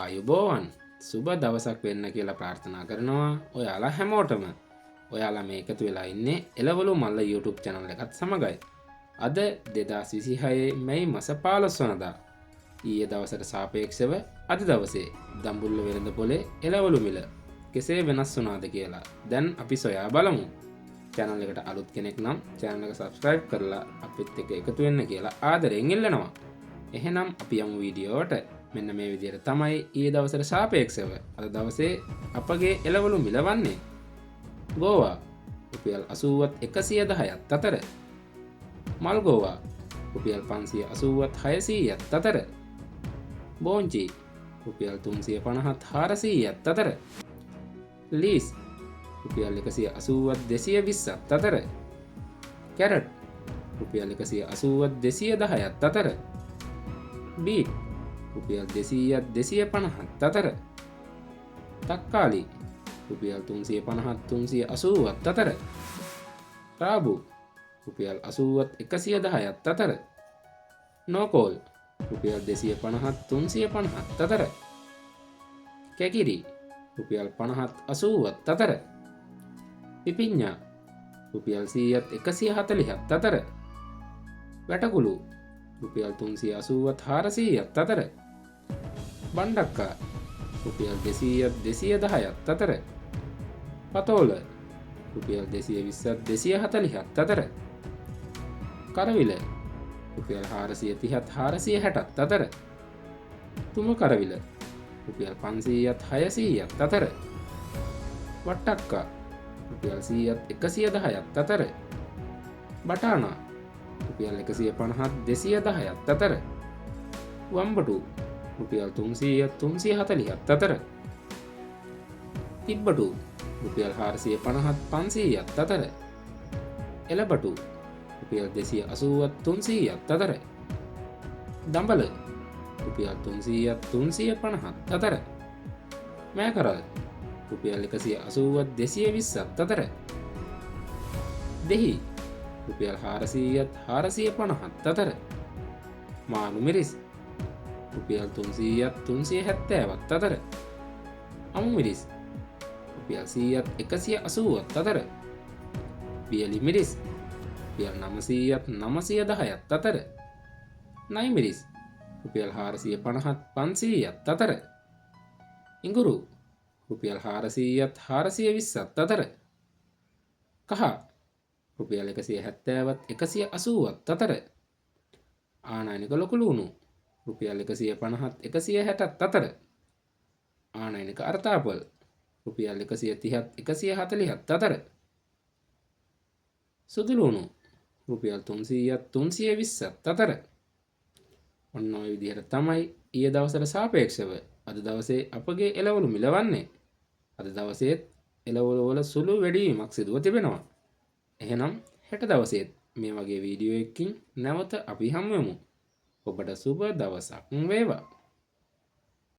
ආයුබෝවන් සුබ දවසක් වෙන්න කියලා ප්‍රාර්ථනා කරනවා ඔයාලා හැමෝටම. ඔයාලා මේ එකතු වෙලා ඉන්නේ එළවලු මල්ල YouTube channel එකත් සමගයි. අද 2026 මැයි මාස 15 වනදා. ඊයේ දවසට සාපේක්ෂව අද දවසේ දඹුල්ල වෙළඳ පොලේ එළවලු මිල කෙසේ වෙනස් වුණාද කියලා දැන් අපි සොයා බලමු. channel එකට අලුත් කෙනෙක් නම් channel එක subscribe කරලා අපිත් එක්ක එකතු වෙන්න කියලා ආදරෙන් ඉල්ලනවා. එහෙනම් අපි යමු වීඩියෝවට. මෙන්න මේ විදිහට තමයි ඊයේ දවසට සාපේක්ෂව අද දවසේ අපගේ එළවලු මිල වන්නේ. ගෝවා රුපියල් 80ත් 110ත් අතර. මල් ගෝවා රුපියල් 580ත් 600ත් අතර. බෝංචි රුපියල් 350ත් 400ත් අතර. ලීස් රුපියල් 180ත් 220ත් අතර. කැරට් රුපියල් 180ත් 210ත් අතර. බීට් රුපියල් 200ත් 250ත් අතර. තක්කාලි රුපියල් 350ත් 380ත් අතර. රාබු රුපියල් 80ත් 110ත් අතර. නෝකෝල් රුපියල් 250ත් 350ත් අතර. කැකිරි රුපියල් 50ත් 80ත් අතර. පිපිඤ්ඤා රුපියල් 100ත් 140ත් අතර. වැටකුළු රුපියල් 380ත් 400ත් අතර. බණ්ඩක්කා රුපියල් 200ත් 210ත් අතර. පතෝල රුපියල් 220ත් 240ත් අතර. කරවිල රුපියල් 430ත් 460ත් අතර. තුමු කරවිල රුපියල් 500ත් 600ත් අතර. වට්ටක්කා රුපියල් 100ත් 110ත් අතර. බටානා රුපියල් 150ත් 210ත් අතර. වම්බටු රුපියල් 300ත් 340ත් අතර. තිබ්බටු රුපියල් 450ත් 500ත් අතර. එළබටු රුපියල් 280ත් 300ත් අතර. දඹල රුපියල් 300ත් 350ත් අතර. මෑකරල් රුපියල් 180ත් 220ත් අතර. දෙහි රුපියල් 400ත් 450ත් අතර. මාළු මිරිස් රුපියල් 300ත් 370ත් අතර. අමු මිරිස් රුපියල් 100ත් 180ත් අතර. පියලි මිරිස් රුපියල් 900ත් 910ත් අතර. නයි මිරිස් රුපියල් 450ත් 500ත් අතර. ඉඟුරු රුපියල් 400ත් 420ත් අතර. කහ රුපියල් 170ත් 180ත් අතර. ආනයනික ලොකු ලුණු රුපියල් 150ත් 160ත් අතර. ආනයනික අර්තාපල් රුපියල් 130ත් 140ත් අතර. සුදු ලුණු රුපියල් 300ත් 320ත් අතර. ඔන්න ඔය විදිහට තමයි ඊයේ දවසට සාපේක්ෂව අද දවසේ අපගේ එළවලු මිල වන්නේ. අද දවසේත් එළවලු වල සුළු වැඩිවීමක් සිදුව තිබෙනවා. එහෙනම් හෙට දවසේත් මේ වගේ වීඩියෝ එකකින් නැවත අපි හමු වෙමු. ඔබට සුබ දවසක් වේවා.